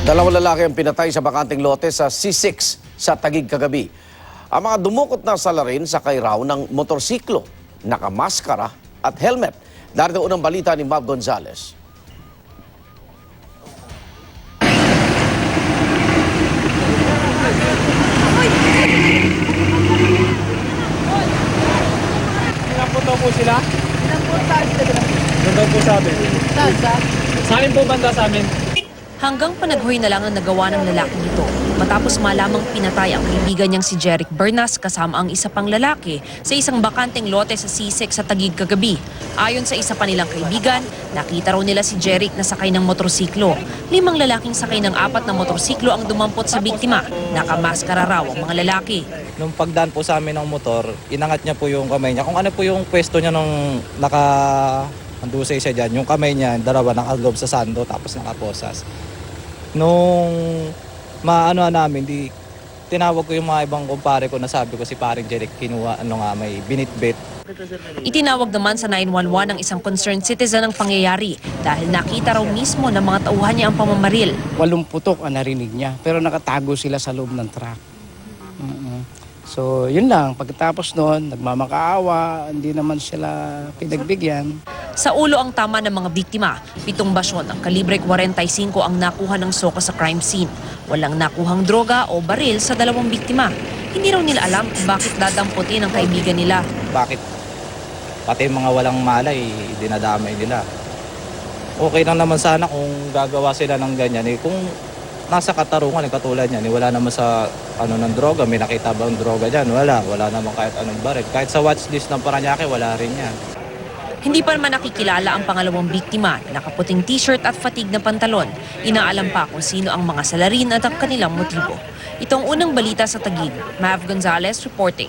Dalawang lalaki ang pinatay sa bakanteng lote sa C6 sa Taguig kagabi. Ang mga dumukot na salarin sakay raw ng motorsiklo, nakamaskara at helmet. Darito unang balita ni Mav Gonzalez. Ilang po sila? Ilang po saan sila? Doon daw po sabi. Saan? Sa amin po banda sa amin. Hanggang panaghoy na lang ang nagawa ng lalaking ito matapos malamang pinatay ang kaibigan niyang si Jeric Bernas kasama ang isa pang lalaki sa isang bakanteng lote sa C6 sa Taguig kagabi. Ayon sa isa pa nilang kaibigan, nakita raw nila si Jeric na sakay ng motorsiklo. 5 lalaking sakay ng 4 na motorsiklo ang dumampot sa biktima. Nakamaskara raw ang mga lalaki. Nung pagdaan po sa amin ng motor, inangat niya po yung kamay niya. Kung ano po yung pwesto niya nung andusay siya dyan, yung kamay niya, dalawa nakaglob sa sando tapos nakaposas. Nung maano namin, tinawag ko yung mga ibang kumpare ko na sabi ko si paring Jeric kinuha may binitbit. Itinawag naman sa 911 ang isang concerned citizen ng pangyayari dahil nakita raw mismo ng mga tauhan niya ang pamamaril. 8 putok ang narinig niya pero nakatago sila sa loob ng truck. So yun lang, pagkatapos noon nagmamakaawa, hindi naman sila pinagbigyan. Sa ulo ang tama ng mga biktima, 7 basyon ng kalibre 45 ang nakuha ng SOCO sa crime scene. Walang nakuhang droga o baril sa 2 biktima. Hindi raw nila alam kung bakit dadamputin ang kaibigan nila. Bakit pati mga walang malay, dinadamay nila. Okay lang naman sana kung gagawa sila ng ganyan. Kung nasa katarungan, katulad niyan, wala naman sa ng droga. May nakita ba ang droga dyan? Wala naman kahit anong baril. Kahit sa watchlist ng Paranaque, wala rin yan. Hindi pa naman nakikilala ang pangalawang biktima na nakaputing t-shirt at fatigue na pantalon. Inaalam pa kung sino ang mga salarin at ang kanilang motibo. Itong unang balita sa Taguig. Mav Gonzalez reporting.